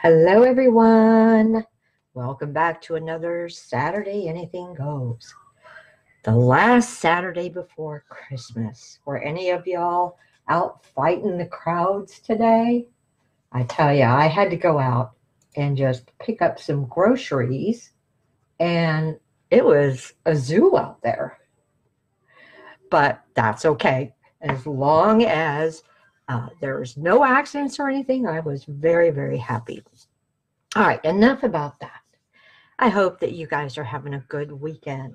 Hello, everyone. Welcome back to another Saturday Anything Goes. The last Saturday before Christmas. Were any of y'all out fighting the crowds today? I tell you, I had to go out and just pick up some groceries, and it was a zoo out there. But that's okay. As long as there's no accidents or anything, I was very, very happy. All right, enough about that. I hope that you guys are having a good weekend.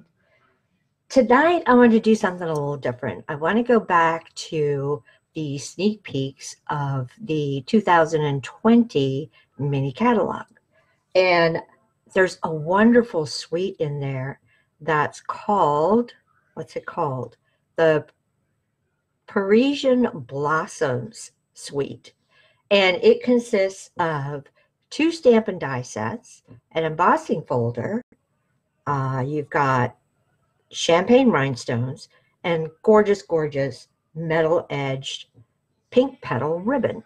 Tonight, I want to do something a little different. I want to go back to the sneak peeks of the 2020 mini catalog. And there's a wonderful suite in there that's called, what's it called? The Parisian Blossoms Suite. And it consists of 2 stamp and die sets, an embossing folder. You've got Champagne Rhinestones and gorgeous, gorgeous metal-edged pink petal ribbon.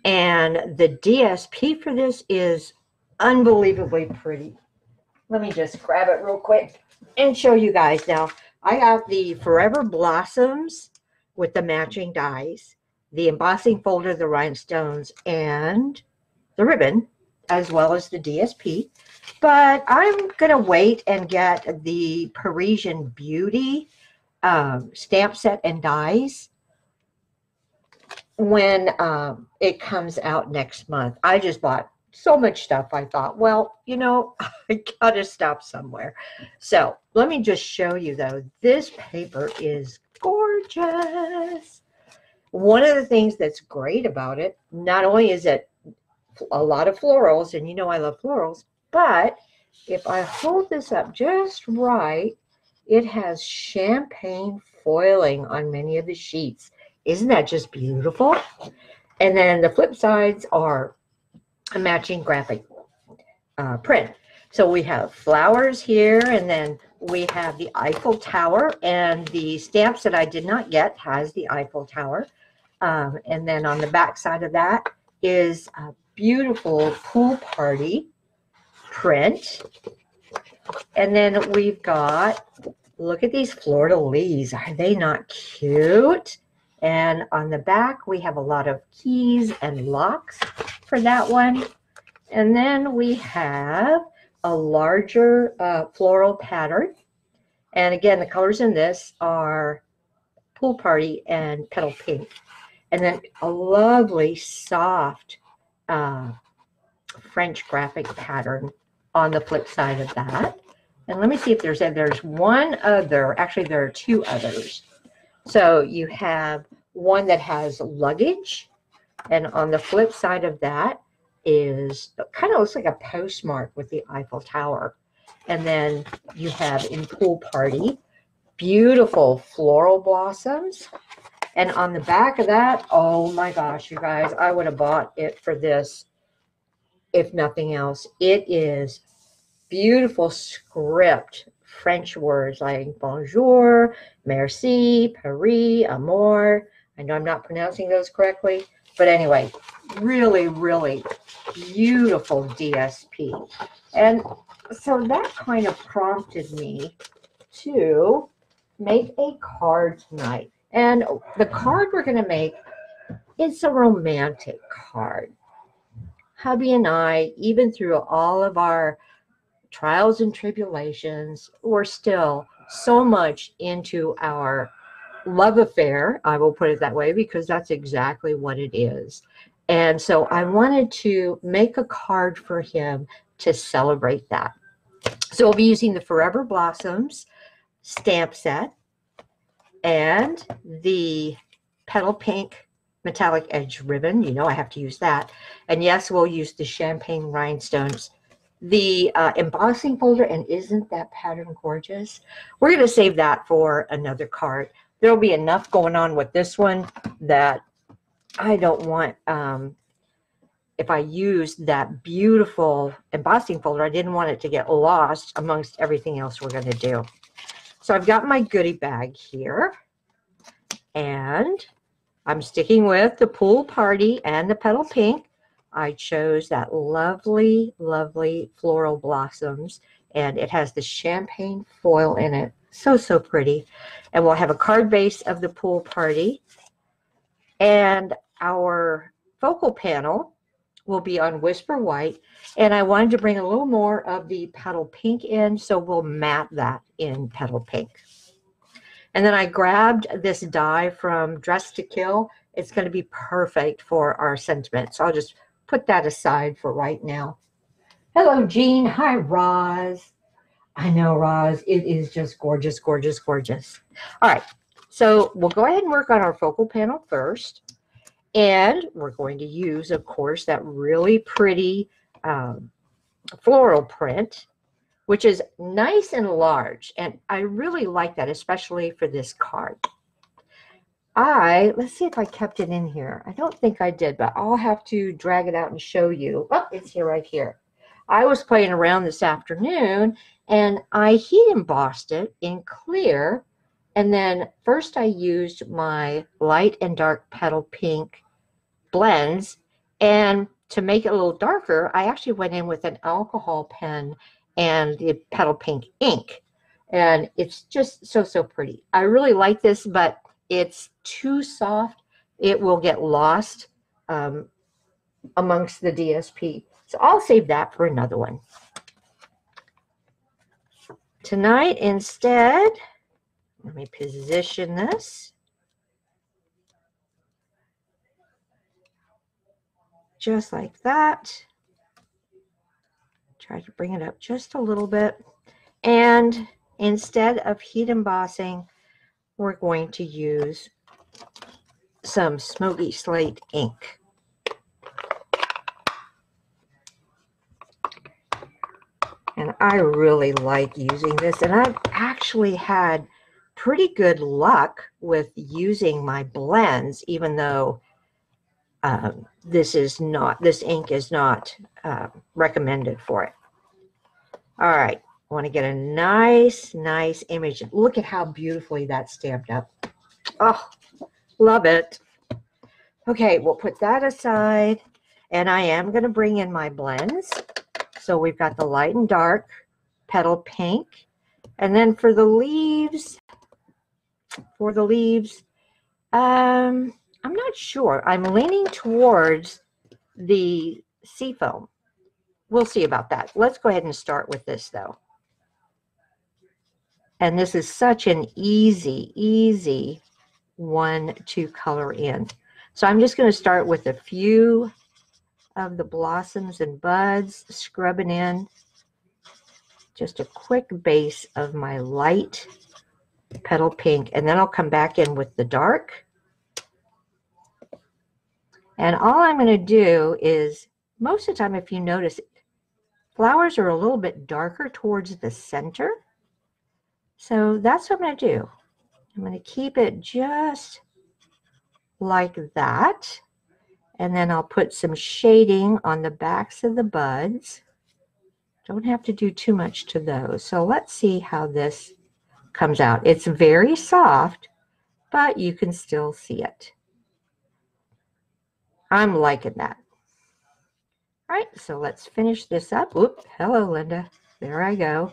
And the DSP for this is unbelievably pretty. Let me just grab it real quick and show you guys. Now, I have the Forever Blossoms with the matching dies, the embossing folder, the rhinestones, and the ribbon, as well as the DSP. But I'm going to wait and get the Parisian Beauty stamp set and dies when it comes out next month. I just bought so much stuff. I thought, well, you know, I got to stop somewhere. So let me just show you, though. This paper is gorgeous. One of the things that's great about it, not only is it a lot of florals, and you know I love florals, but if I hold this up just right, it has champagne foiling on many of the sheets. Isn't that just beautiful? And then the flip sides are a matching graphic print. So we have flowers here, and then we have the Eiffel Tower, and the stamps that I did not get has the Eiffel Tower. And then on the back side of that is a beautiful pool party print. And then we've got, look at these fleur-de-lis. Are they not cute? And on the back, we have a lot of keys and locks for that one. And then we have a larger floral pattern. And again, the colors in this are pool party and petal pink. And then a lovely soft French graphic pattern on the flip side of that. And let me see if there's one other. Actually, there are 2 others. So you have one that has luggage, and on the flip side of that is kind of looks like a postmark with the Eiffel Tower. And then you have in pool party beautiful floral blossoms. And on the back of that, oh my gosh, you guys, I would have bought it for this if nothing else. It is beautiful script, French words like bonjour, merci, Paris, amour. I know I'm not pronouncing those correctly, but anyway, really, really beautiful DSP. And so that kind of prompted me to make a card tonight. And the card we're going to make is a romantic card. Hubby and I, even through all of our trials and tribulations, we're still so much into our love affair. I will put it that way because that's exactly what it is. And so I wanted to make a card for him to celebrate that. So we'll be using the Forever Blossoms stamp set and the petal pink metallic edge ribbon. You know I have to use that. And yes, we'll use the Champagne Rhinestones, the embossing folder. And isn't that pattern gorgeous? We're going to save that for another card. There'll be enough going on with this one that I don't want, if I use that beautiful embossing folder, I didn't want it to get lost amongst everything else we're going to do. So I've got my goodie bag here, and I'm sticking with the pool party and the petal pink. I chose that lovely, lovely Floral Blossoms, and it has the champagne foil in it. So, so pretty. And we'll have a card base of the pool party. And our focal panel will be on Whisper White. And I wanted to bring a little more of the Petal Pink in, so we'll matte that in Petal Pink. And then I grabbed this die from Dress to Kill. It's going to be perfect for our sentiment. So I'll just put that aside for right now. Hello, Jean. Hi, Roz. I know, Roz. It is just gorgeous, gorgeous, gorgeous. All right. So we'll go ahead and work on our focal panel first. And we're going to use, of course, that really pretty floral print, which is nice and large. And I really like that, especially for this card. Let's see if I kept it in here. I don't think I did, but I'll have to drag it out and show you. Oh, it's here, right here. I was playing around this afternoon, and I heat embossed it in clear. And then first I used my light and dark Petal Pink blends. And to make it a little darker, I actually went in with an alcohol pen and the Petal Pink ink. And it's just so, so pretty. I really like this, but it's too soft. It will get lost amongst the DSP. So I'll save that for another one. Tonight, instead, let me position this. Just like that. Try to bring it up just a little bit. And instead of heat embossing, we're going to use some Smoky Slate ink. And I really like using this. And I've actually had pretty good luck with using my blends, even though this ink is not recommended for it. All right, I want to get a nice, nice image. Look at how beautifully that's stamped up. Oh, love it. Okay, we'll put that aside, and I am going to bring in my blends. So we've got the light and dark Petal Pink, and then for the leaves, I'm not sure. I'm leaning towards the seafoam. We'll see about that. Let's go ahead and start with this, though. And this is such an easy, easy one to color in. So I'm just going to start with a few of the blossoms and buds, scrubbing in just a quick base of my light Petal Pink, and then I'll come back in with the dark. And all I'm going to do is, most of the time, if you notice, flowers are a little bit darker towards the center. So that's what I'm going to do. I'm going to keep it just like that. And then I'll put some shading on the backs of the buds. Don't have to do too much to those. So let's see how this comes out. It's very soft, but you can still see it. I'm liking that. All right, so let's finish this up. Oop, hello, Linda. There I go.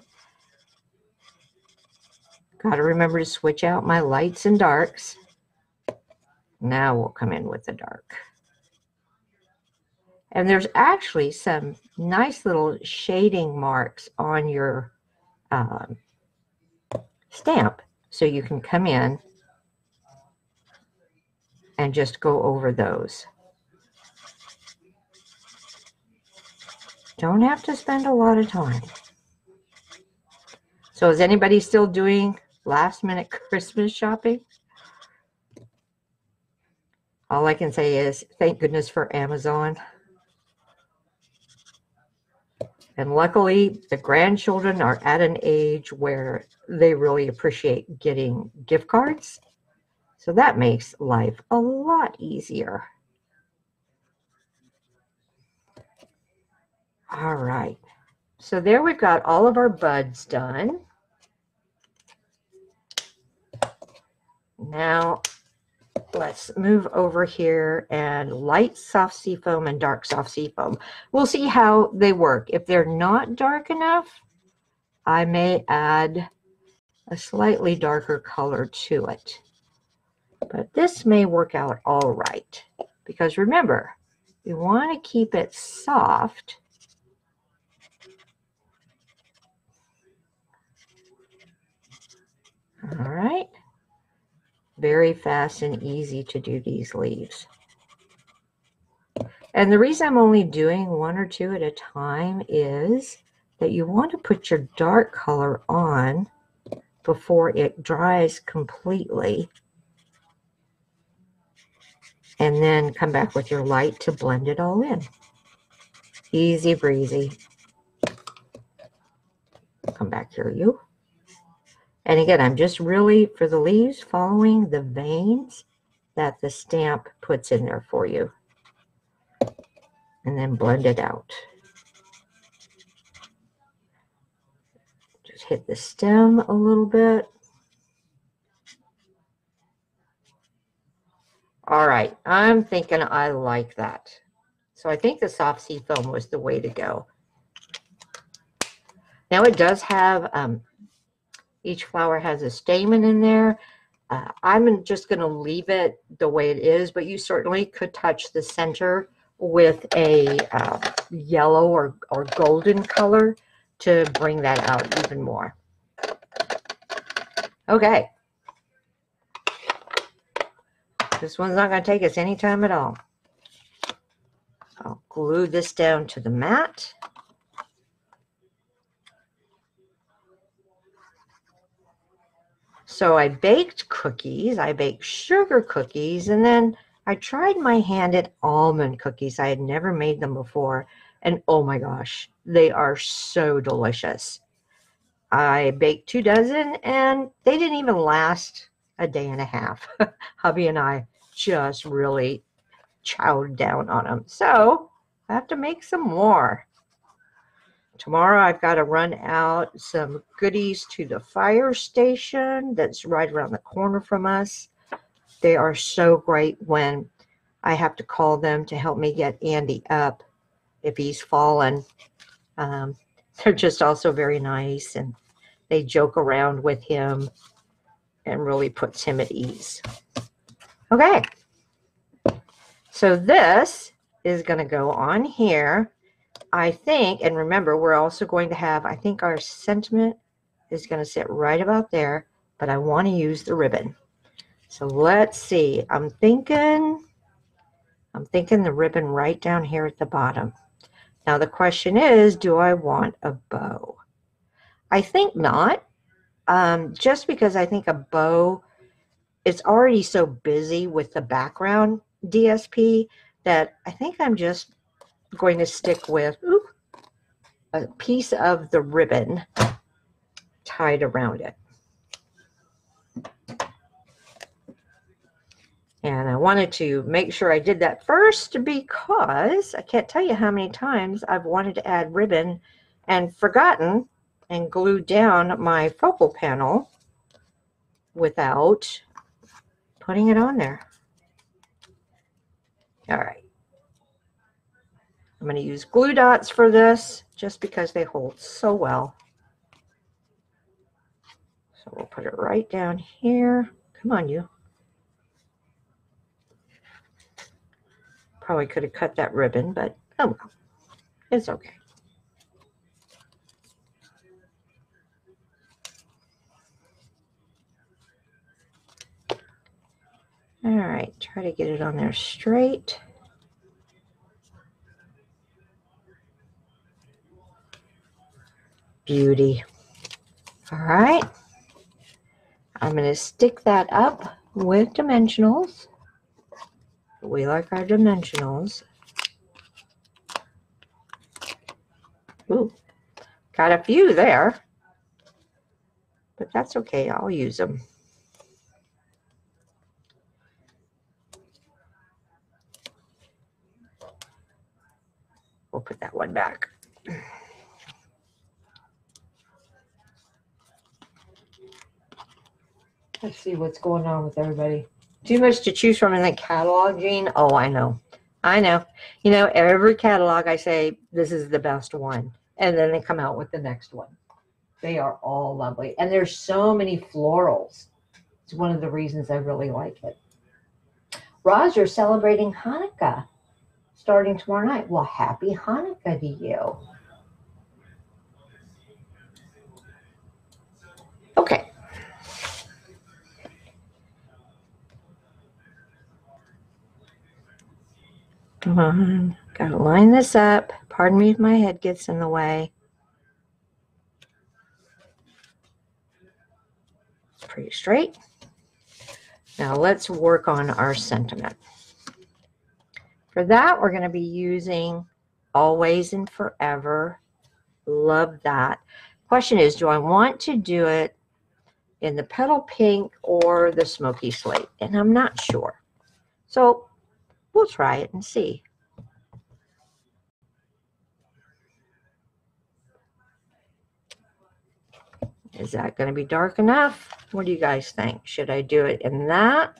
Got to remember to switch out my lights and darks. Now we'll come in with the dark. And there's actually some nice little shading marks on your stamp. So you can come in and just go over those. Don't have to spend a lot of time. So is anybody still doing last minute Christmas shopping? All I can say is thank goodness for Amazon. And luckily, the grandchildren are at an age where they really appreciate getting gift cards. So that makes life a lot easier. All right. So there we've got all of our buds done. Now let's move over here and light soft sea foam and dark soft sea foam. We'll see how they work. If they're not dark enough, I may add a slightly darker color to it. But this may work out all right, because remember, you want to keep it soft. All right. Very fast and easy to do these leaves. And the reason I'm only doing one or two at a time is that you want to put your dark color on before it dries completely. And then come back with your light to blend it all in. Easy breezy. Come back here, you. And again, I'm just really, for the leaves, following the veins that the stamp puts in there for you. And then blend it out. Just hit the stem a little bit. All right, I'm thinking I like that. So I think the soft sea foam was the way to go. Now it does have, each flower has a stamen in there. I'm just going to leave it the way it is, but you certainly could touch the center with a yellow or golden color to bring that out even more. Okay. This one's not going to take us any time at all. I'll glue this down to the mat. So I baked cookies, I baked sugar cookies, and then I tried my hand at almond cookies. I had never made them before, and oh my gosh, they are so delicious. I baked 2 dozen, and they didn't even last a day and a half. Hubby and I just really chowed down on them. So I have to make some more. Tomorrow I've got to run out some goodies to the fire station that's right around the corner from us. They are so great when I have to call them to help me get Andy up if he's fallen. They're just also very nice, and they joke around with him and really puts him at ease. Okay, so this is going to go on here. I think, and remember, we're also going to have, I think our sentiment is going to sit right about there, but I want to use the ribbon. So let's see. I'm thinking the ribbon right down here at the bottom. Now the question is, do I want a bow? I think not, just because I think a bow, it's already so busy with the background DSP that I think I'm just going to stick with a piece of the ribbon tied around it. And I wanted to make sure I did that first because I can't tell you how many times I've wanted to add ribbon and forgotten and glued down my focal panel without putting it on there. All right. I'm going to use glue dots for this just because they hold so well. So we'll put it right down here. Come on, you. Probably could have cut that ribbon, but oh well. It's okay. All right, try to get it on there straight. Beauty. All right. I'm going to stick that up with dimensionals. We like our dimensionals. Ooh, got a few there, but that's okay. I'll use them. We'll put that one back. Let's see what's going on with everybody. Too much to choose from in the catalog, Jean? Oh, I know. I know. You know, every catalog I say, this is the best one. And then they come out with the next one. They are all lovely. And there's so many florals. It's one of the reasons I really like it. Roz, you're celebrating Hanukkah starting tomorrow night. Well, happy Hanukkah to you. Okay. Come on. Gotta line this up. Pardon me if my head gets in the way. Pretty straight. Now let's work on our sentiment. For that, we're going to be using Always and Forever. Love that. Question is, do I want to do it in the petal pink or the smoky slate? And I'm not sure. So we'll try it and see. Is that going to be dark enough? What do you guys think? Should I do it in that,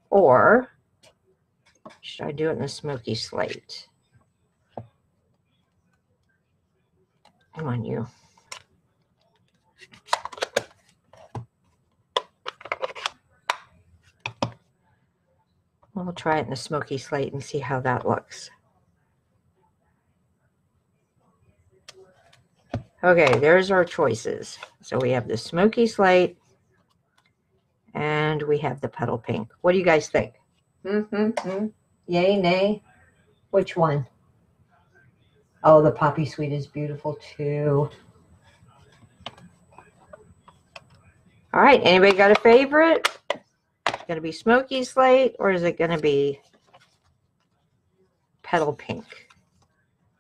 or should I do it in the smoky slate? Come on, you. We'll try it in the smoky slate and see how that looks. Okay, there's our choices. So we have the smoky slate and we have the petal pink. What do you guys think? Yay, nay? Which one? Oh, the poppy sweet is beautiful too. All right, anybody got a favorite? Going to be smoky slate, or is it going to be petal pink?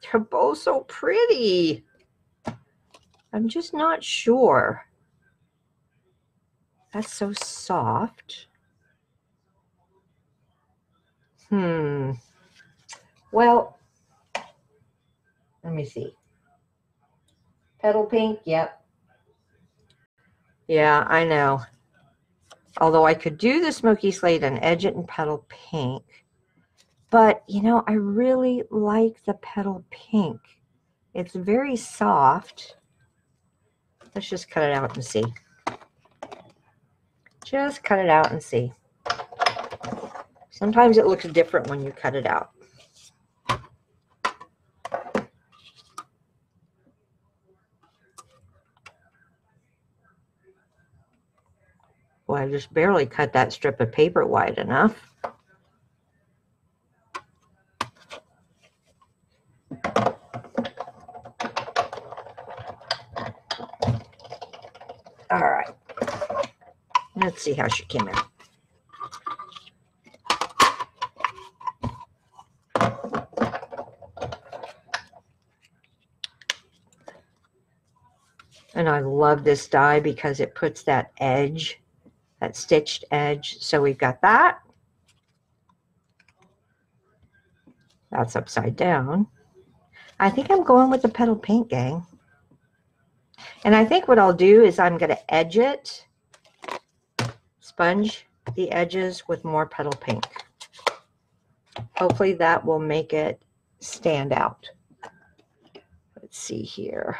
They're both so pretty. I'm just not sure. That's so soft. Well, let me see. Petal pink, yep. Yeah, I know. Although I could do the smoky slate and edge it in petal pink. But, you know, I really like the petal pink. It's very soft. Let's just cut it out and see. Just cut it out and see. Sometimes it looks different when you cut it out. Well, I just barely cut that strip of paper wide enough. All right. Let's see how she came out. And I love this die because it puts that edge, that stitched edge. So we've got that. That's upside down. I think I'm going with the petal pink, gang. And I think what I'll do is I'm going to edge it, sponge the edges with more petal pink. Hopefully that will make it stand out. Let's see here.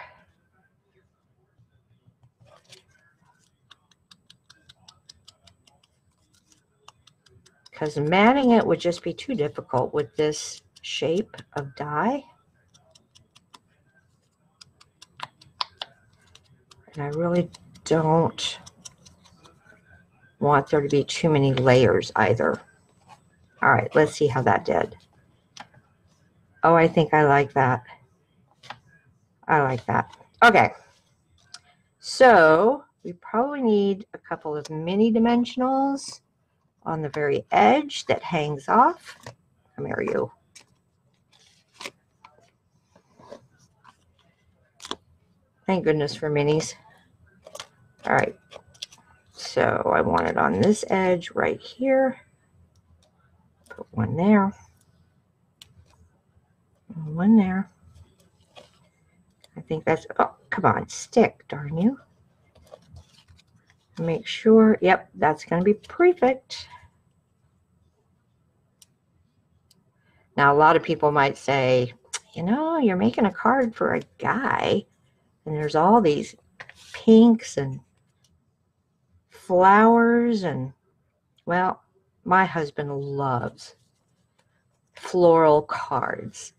Because matting it would just be too difficult with this shape of die. And I really don't want there to be too many layers either. All right, let's see how that did. Oh, I think I like that. I like that. Okay. So we probably need a couple of mini dimensionals on the very edge that hangs off. Come here, you. Thank goodness for minis. All right. So I want it on this edge right here. Put one there. And one there. I think that's, oh, come on, stick, darn you. Make sure, yep, that's going to be perfect. Now, a lot of people might say, you know, you're making a card for a guy, and there's all these pinks and flowers, and, well, my husband loves floral cards.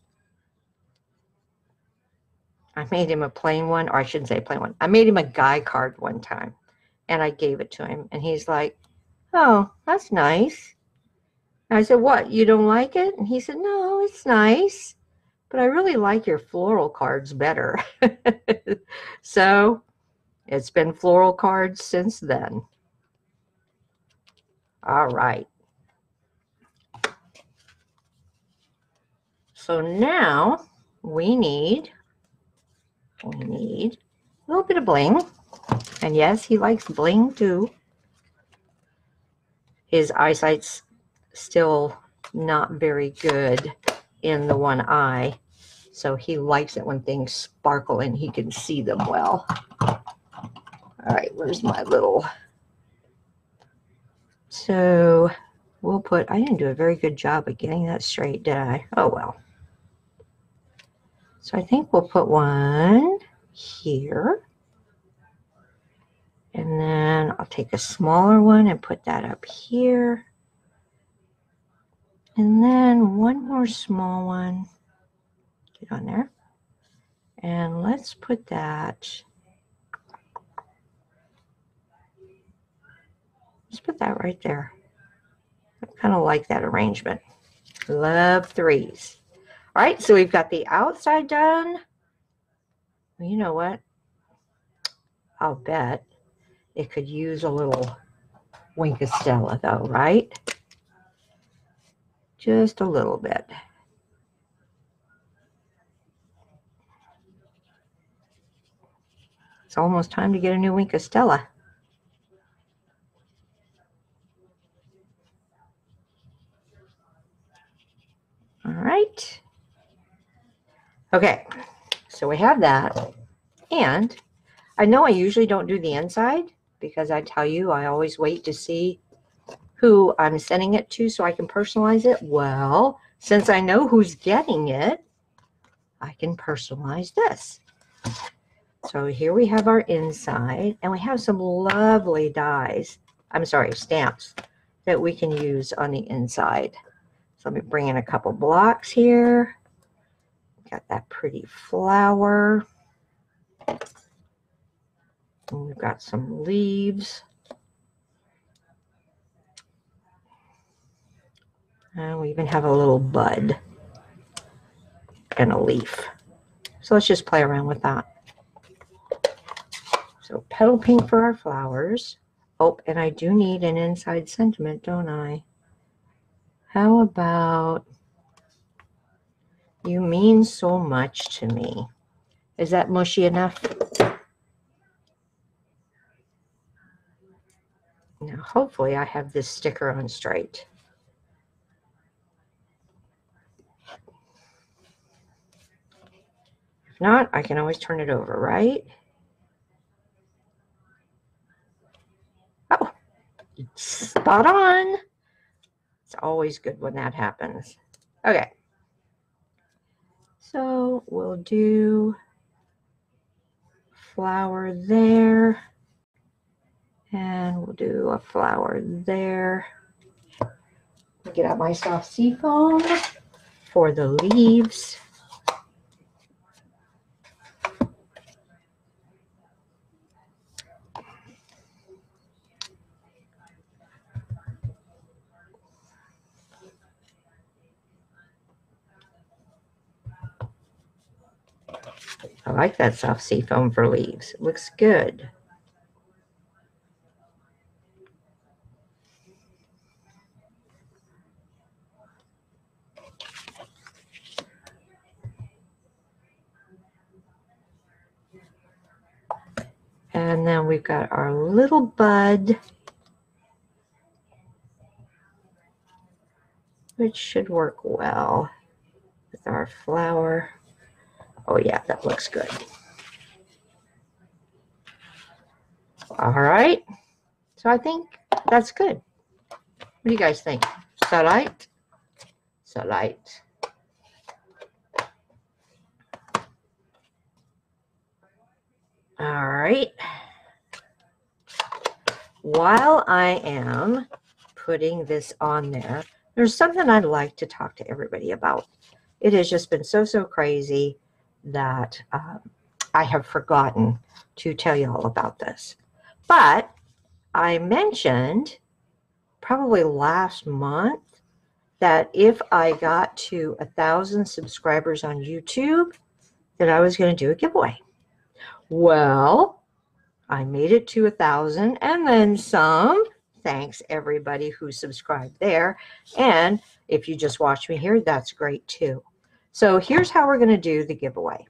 I made him a plain one, or I shouldn't say plain one. I made him a guy card one time, and I gave it to him, and he's like, oh, that's nice. I said, what, you don't like it? And he said, no, it's nice, but I really like your floral cards better. So it's been floral cards since then. All right. So now we need a little bit of bling. And yes, he likes bling too. His eyesight's still not very good in the one eye, so he likes it when things sparkle and he can see them well. All right, where's my little... So we'll put... I didn't do a very good job of getting that straight, did I? Oh, well. So I think we'll put one here. And then I'll take a smaller one and put that up here. And then one more small one. Get on there. And let's put that... Let's put that right there. I kind of like that arrangement. Love threes. All right, so we've got the outside done. Well, you know what? I'll bet it could use a little Winkostella though, right? Just a little bit. It's almost time to get a new Winkostella. All right. Okay, so we have that. And I know I usually don't do the inside because I tell you I always wait to see who I'm sending it to so I can personalize it. Well, since I know who's getting it, I can personalize this. So here we have our inside, and we have some lovely dies. I'm sorry, stamps that we can use on the inside. So let me bring in a couple blocks here. Got that pretty flower. And we've got some leaves. And we even have a little bud and a leaf. So let's just play around with that. So petal pink for our flowers. Oh, and I do need an inside sentiment, don't I? How about you mean so much to me? Is that mushy enough? Now, hopefully I have this sticker on straight. If not, I can always turn it over, right? Oh, spot on. It's always good when that happens. Okay. So we'll do flower there. And we'll do a flower there. Get out my soft seafoam for the leaves. I like that soft seafoam for leaves. It looks good. And then we've got our little bud, which should work well with our flower. Oh yeah, that looks good. All right, so I think that's good. What do you guys think? So light? So light. All right. While I am putting this on there, there's something I'd like to talk to everybody about. It has just been so crazy that I have forgotten to tell you all about this. But I mentioned probably last month that if I got to 1,000 subscribers on YouTube, that I was going to do a giveaway. Well, I made it to 1,000 and then some. Thanks everybody who subscribed there. And if you just watch me here, that's great too. So here's how we're going to do the giveaway.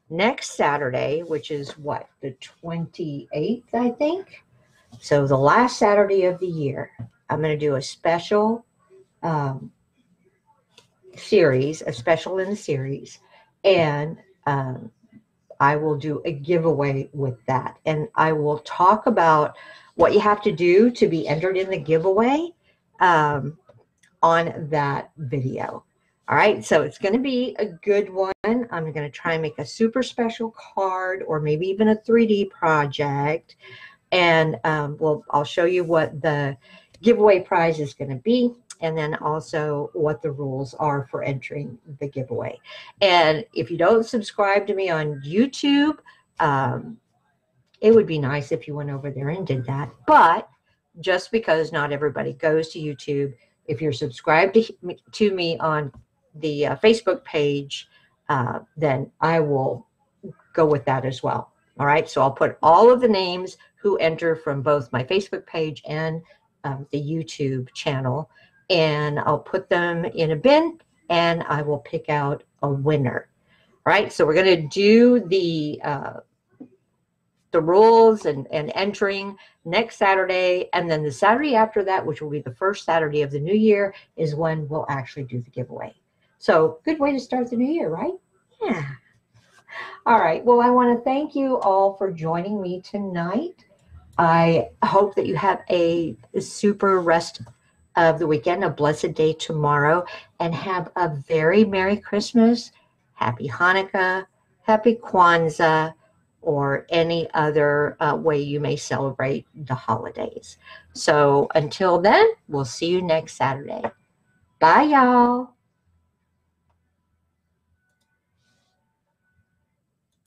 Next Saturday, which is what, the 28th, I think. So the last Saturday of the year, I'm going to do a special series, a special in the series, and I will do a giveaway with that. And I will talk about what you have to do to be entered in the giveaway on that video. All right, so it's going to be a good one. I'm going to try and make a super special card or maybe even a 3D project. And I'll show you what the giveaway prize is going to be, and then also what the rules are for entering the giveaway. And if you don't subscribe to me on YouTube, it would be nice if you went over there and did that. But just because not everybody goes to YouTube, if you're subscribed to me on the Facebook page, then I will go with that as well. All right, so I'll put all of the names who enter from both my Facebook page and the YouTube channel, and I'll put them in a bin, and I will pick out a winner. All right, so we're going to do the rules and entering next Saturday, and then the Saturday after that, which will be the first Saturday of the new year, is when we'll actually do the giveaway. So good way to start the new year, right? Yeah. All right. Well, I want to thank you all for joining me tonight. I hope that you have a super rest of the weekend, a blessed day tomorrow, and have a very Merry Christmas, Happy Hanukkah, Happy Kwanzaa, or any other way you may celebrate the holidays. So until then, we'll see you next Saturday. Bye, y'all.